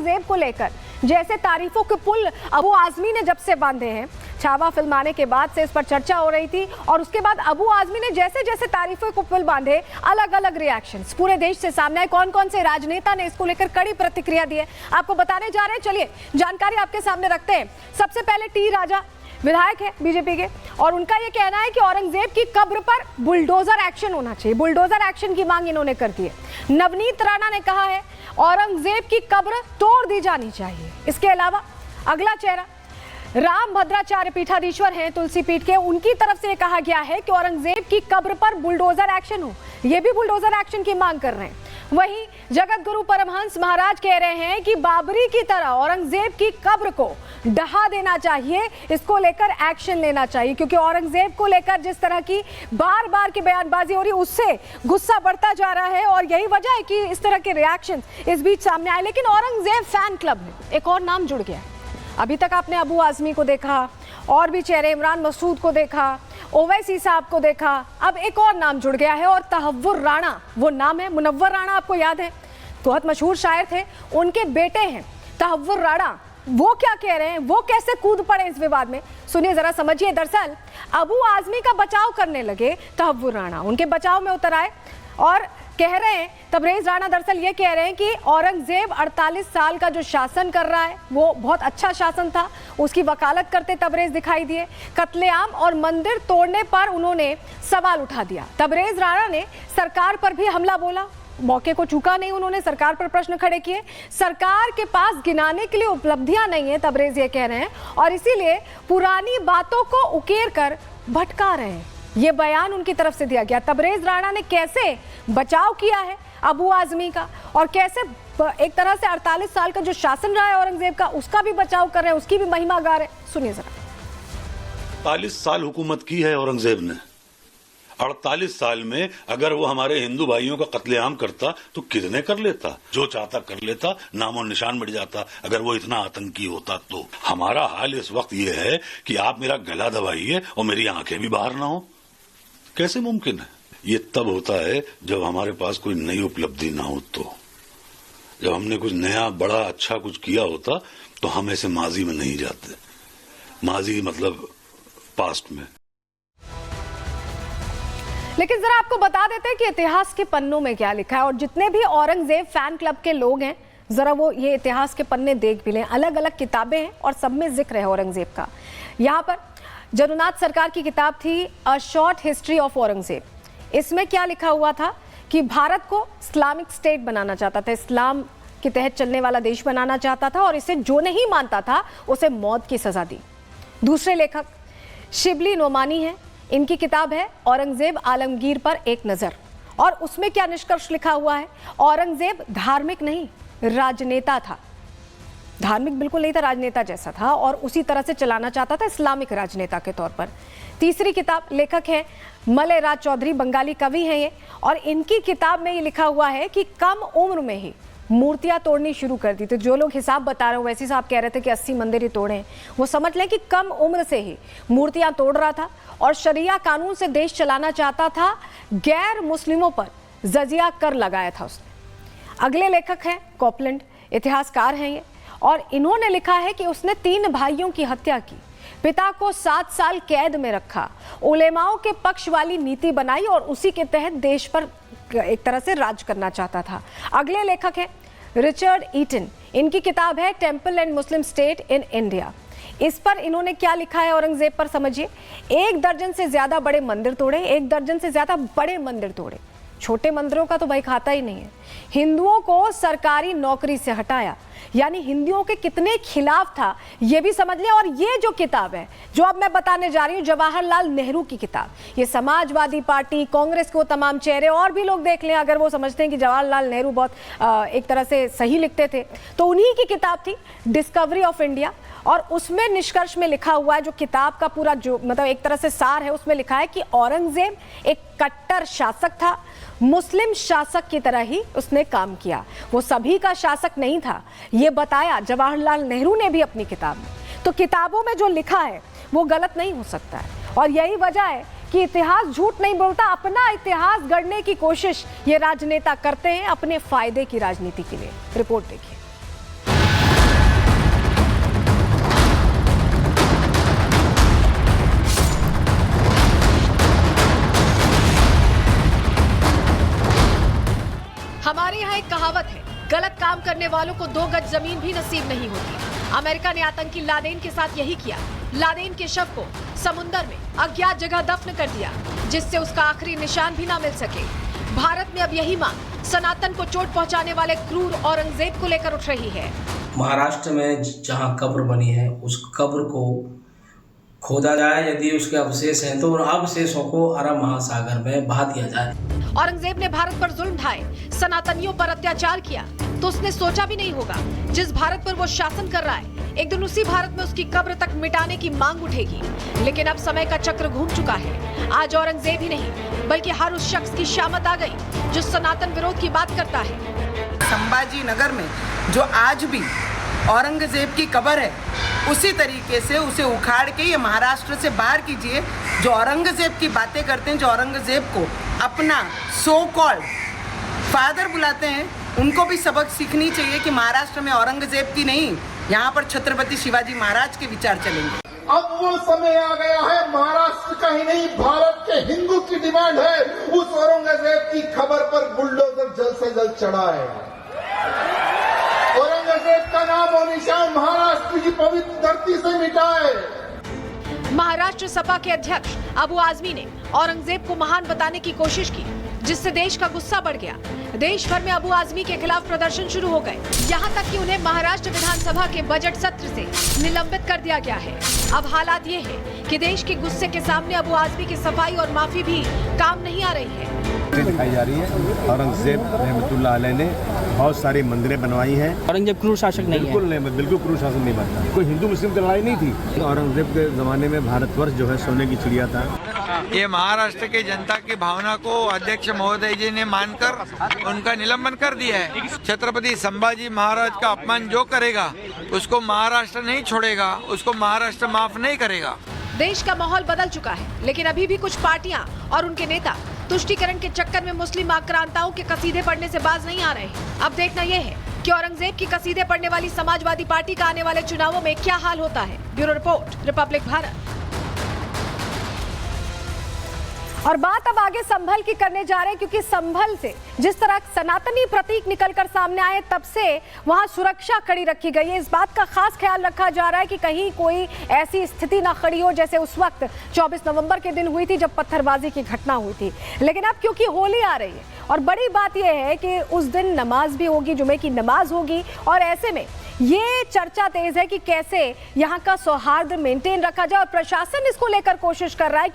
औरंगजेब को लेकर जैसे तारीफों के पुल अबू आजमी ने जब से बांधे हैं, छावा फिल्म आने के बाद से इस पर चर्चा हो रही थी, और उसके बाद अबू आजमी ने जैसे जैसे तारीफों को पुल बांधे, अलग अलग रिएक्शंस पूरे देश से सामने आए। कौन कौन से राजनेता ने इसको लेकर कड़ी प्रतिक्रिया दी है, आपको बताने जा रहे हैं। चलिए जानकारी आपके सामने रखते हैं। सबसे पहले टी राजा विधायक है बीजेपी के, और उनका यह कहना है कि औरंगजेब की कब्र पर बुलडोजर एक्शन होना चाहिए। बुलडोजर एक्शन की मांग इन्होंने कर दी है। नवनीत राणा ने कहा है औरंगजेब की कब्र तोड़ दी जानी चाहिए। इसके अलावा अगला चेहरा राम भद्राचार्य पीठाधीश्वर हैं तुलसी पीठ के, उनकी तरफ से कहा गया है कि औरंगजेब की कब्र पर बुलडोजर एक्शन हो। ये भी बुलडोजर एक्शन की मांग कर रहे हैं। वहीं जगत गुरु परमहंस महाराज कह रहे हैं कि बाबरी की तरह औरंगजेब की कब्र को ढहा देना चाहिए, इसको लेकर एक्शन लेना चाहिए, क्योंकि औरंगजेब को लेकर जिस तरह की बार बार की बयानबाजी हो रही है उससे गुस्सा बढ़ता जा रहा है, और यही वजह है कि इस तरह के रिएक्शन इस बीच सामने आए। लेकिन औरंगजेब फैन क्लब में एक और नाम जुड़ गया है। अभी तक आपने अबू आजमी को देखा, और भी चेहरे, इमरान मसूद को देखा, ओवैसी साहब को देखा, अब एक और नाम जुड़ गया है, और तहव्वुर राणा वो नाम है। मुनव्वर राणा आपको याद है, बहुत मशहूर शायर थे, उनके बेटे हैं तहव्वुर राणा। वो क्या कह रहे हैं, वो कैसे कूद पड़े इस विवाद में, सुनिए जरा, समझिए। दरअसल अबू आजमी का बचाव करने लगे तहव्वुर राणा, उनके बचाव में उतर आए और कह रहे हैं, तबरेज राणा दरअसल ये कह रहे हैं कि औरंगजेब 48 साल का जो शासन कर रहा है वो बहुत अच्छा शासन था, उसकी वकालत करते तबरेज दिखाई दिए। कत्लेआम और मंदिर तोड़ने पर उन्होंने सवाल उठा दिया। तबरेज राणा ने सरकार पर भी हमला बोला, मौके को चूका नहीं, उन्होंने सरकार पर प्रश्न खड़े किए। सरकार के पास गिनाने के लिए उपलब्धियां नहीं है, तबरेज ये कह रहे हैं, और इसीलिए पुरानी बातों को उकेर कर भटका रहे हैं। ये बयान उनकी तरफ से दिया गया। तबरेज राणा ने कैसे बचाव किया है अबू आजमी का, और कैसे एक तरह से 48 साल का जो शासन रहा है औरंगजेब का, उसका भी बचाव कर रहे हैं, उसकी भी महिमा गा रहे हैं। सुनिए जरा। 48 साल हुकूमत की है औरंगजेब ने। 48 साल में अगर वो हमारे हिंदू भाइयों का कत्लेआम करता तो कितने कर लेता, जो चाहता कर लेता, नामो निशान मिट जाता। अगर वो इतना आतंकी होता तो हमारा हाल इस वक्त ये है कि आप मेरा गला दबाइए और मेरी आंखें भी बाहर ना हो, कैसे मुमकिन है? ये तब होता है जब हमारे पास कोई नई उपलब्धि ना हो, तो जब हमने कुछ नया बड़ा अच्छा कुछ किया होता तो हम ऐसे माजी में नहीं जाते। माजी मतलब पास्ट में। लेकिन जरा आपको बता देते हैं कि इतिहास के पन्नों में क्या लिखा है, और जितने भी औरंगजेब फैन क्लब के लोग हैं जरा वो ये इतिहास के पन्ने देख भी लें। अलग अलग किताबें हैं और सब में जिक्र है औरंगजेब का। यहाँ पर जरुनाथ सरकार की किताब थी a short history of Aurangzeb. इसमें क्या लिखा हुआ था कि भारत को इस्लामिक स्टेट बनाना चाहता था, इस्लाम के तहत चलने वाला देश बनाना चाहता था, और इसे जो नहीं मानता था उसे मौत की सजा दी। दूसरे लेखक शिबली नोमानी हैं, इनकी किताब है औरंगजेब आलमगीर पर एक नज़र, और उसमें क्या निष्कर्ष लिखा हुआ है, औरंगजेब धार्मिक नहीं राजनेता था। धार्मिक बिल्कुल नहीं था, राजनेता जैसा था, और उसी तरह से चलाना चाहता था इस्लामिक राजनेता के तौर पर। तीसरी किताब लेखक है मलय राज चौधरी, बंगाली कवि हैं ये, और इनकी किताब में ये लिखा हुआ है कि कम उम्र में ही मूर्तियां तोड़नी शुरू कर दी। तो जो लोग हिसाब बता रहे हो, वैसे साहब कह रहे थे कि 80 मंदिर ही तोड़े, वो समझ लें कि कम उम्र से ही मूर्तियां तोड़ रहा था, और शरिया कानून से देश चलाना चाहता था। गैर मुस्लिमों पर जजिया कर लगाया था उसने। अगले लेखक हैं कॉपलैंड, इतिहासकार हैं ये, और इन्होंने लिखा है कि उसने 3 भाइयों की हत्या की, पिता को 7 साल कैद में रखा, उलेमाओं के पक्ष वाली नीति बनाई, और उसी के तहत देश पर एक तरह से राज करना चाहता था। अगले लेखक हैं रिचर्ड ईटन, इनकी किताब है temple and Muslim state in India. इस पर इन्होंने क्या लिखा है औरंगजेब पर, समझिए। 1 दर्जन से ज्यादा बड़े मंदिर तोड़े, 1 दर्जन से ज्यादा बड़े मंदिर तोड़े, छोटे मंदिरों का तो भाई खाता ही नहीं है। हिंदुओं को सरकारी नौकरी से हटाया, यानी हिंदुओं के कितने खिलाफ था ये भी समझ लें। और ये जो किताब है जो अब मैं बताने जा रही हूँ, जवाहरलाल नेहरू की किताब, ये समाजवादी पार्टी, कांग्रेस के वो तमाम चेहरे और भी लोग देख लें, अगर वो समझते हैं कि जवाहरलाल नेहरू बहुत एक तरह से सही लिखते थे, तो उन्हीं की किताब थी डिस्कवरी ऑफ इंडिया। और उसमें निष्कर्ष में लिखा हुआ है, जो किताब का पूरा जो मतलब एक तरह से सार है, उसमें लिखा है कि औरंगजेब एक कट्टर शासक था, मुस्लिम शासक की तरह ही उसने काम किया, वो सभी का शासक नहीं था, ये बताया जवाहरलाल नेहरू ने भी अपनी किताब में। तो किताबों में जो लिखा है वो गलत नहीं हो सकता है, और यही वजह है कि इतिहास झूठ नहीं बोलता। अपना इतिहास गढ़ने की कोशिश ये राजनेता करते हैं अपने फायदे की राजनीति के लिए। रिपोर्ट देखिए। करने वालों को 2 गज जमीन भी नसीब नहीं होती। अमेरिका ने आतंकी लादेन के साथ यही किया। लादेन के शव को समुंदर में अज्ञात जगह दफन कर दिया, जिससे उसका आखिरी निशान भी ना मिल सके। भारत में अब यही मांग सनातन को चोट पहुंचाने वाले क्रूर औरंगजेब को लेकर उठ रही है। महाराष्ट्र में जहां कब्र बनी है, उस कब्र को खोदा जाए, यदि उसके अवशेष हैं तो उन अवशेषों को अरब महासागर में बहा दिया जाए। औरंगजेब ने भारत पर जुल्म ढाए, सनातनियों पर अत्याचार किया, तो उसने सोचा भी नहीं होगा जिस भारत पर वो शासन कर रहा है, एक दिन उसी भारत में उसकी कब्र तक मिटाने की मांग उठेगी। लेकिन अब समय का चक्र घूम चुका है। आज औरंगजेब ही नहीं, बल्कि हर उस शख्स की शामत आ गई जो सनातन विरोध की बात करता है। संभाजी नगर में जो आज भी औरंगजेब की कब्र है, उसी तरीके से उसे उखाड़ के ये महाराष्ट्र से बाहर कीजिए। जो औरंगजेब की बातें करते हैं, जो औरंगजेब को अपना सो कॉल्ड फादर बुलाते हैं, उनको भी सबक सीखनी चाहिए कि महाराष्ट्र में औरंगजेब की नहीं, यहाँ पर छत्रपति शिवाजी महाराज के विचार चलेंगे। अब वो समय आ गया है, महाराष्ट्र का ही नहीं भारत के हिंदू की डिमांड है उस औरंगजेब की खबर पर बुलडोजर जल्द से जल्द चढ़ाए। औरंगजेब का नाम और निशान महाराष्ट्र की पवित्र धरती से मिटाए। महाराष्ट्र सपा के अध्यक्ष अबू आजमी ने औरंगजेब को महान बताने की कोशिश की, जिससे देश का गुस्सा बढ़ गया। देश भर में अबू आजमी के खिलाफ प्रदर्शन शुरू हो गए, यहाँ तक कि उन्हें महाराष्ट्र विधानसभा के बजट सत्र से निलंबित कर दिया गया है। अब हालात ये है कि देश के गुस्से के सामने अबू आजमी की सफाई और माफी भी काम नहीं आ रही है। दिखाई जा रही है। औरंगजेब रहमतुल्लाह अलैह ने बहुत सारी मंदिरें बनवाई हैं। औरंगजेब क्रूर शासक नहीं है। बिल्कुल क्रूर शासक नहीं बनता। कोई हिंदू मुस्लिम की लड़ाई नहीं थी। औरंगजेब के ज़माने में भारतवर्ष जो है सोने की चिड़िया था। ये महाराष्ट्र की जनता की भावना को अध्यक्ष महोदय जी ने मानकर उनका निलंबन कर दिया है। छत्रपति संभाजी महाराज का अपमान जो करेगा उसको महाराष्ट्र नहीं छोड़ेगा, उसको महाराष्ट्र माफ नहीं करेगा। देश का माहौल बदल चुका है, लेकिन अभी भी कुछ पार्टियां और उनके नेता तुष्टीकरण के चक्कर में मुस्लिम आक्रांताओं के कसीदे पढ़ने से बाज नहीं आ रहे। अब देखना यह है कि औरंगजेब की कसीदे पढ़ने वाली समाजवादी पार्टी का आने वाले चुनावों में क्या हाल होता है। Bureau report, Republic Bharat. और बात अब आगे संभल की करने जा रहे हैं, क्योंकि संभल से जिस तरह सनातनी प्रतीक निकलकर सामने आए, तब से वहां सुरक्षा कड़ी रखी गई है। इस बात का खास ख्याल रखा जा रहा है कि कहीं कोई ऐसी स्थिति ना खड़ी हो जैसे उस वक्त 24 नवंबर के दिन हुई थी, जब पत्थरबाजी की घटना हुई थी। लेकिन अब क्योंकि होली आ रही है और बड़ी बात यह है कि उस दिन नमाज भी होगी, जुमे की नमाज होगी, और ऐसे में ये चर्चा तेज है कि कैसे यहाँ का सौहार्द मेंटेन रखा जाए, और प्रशासन इसको लेकर कोशिश कर रहा है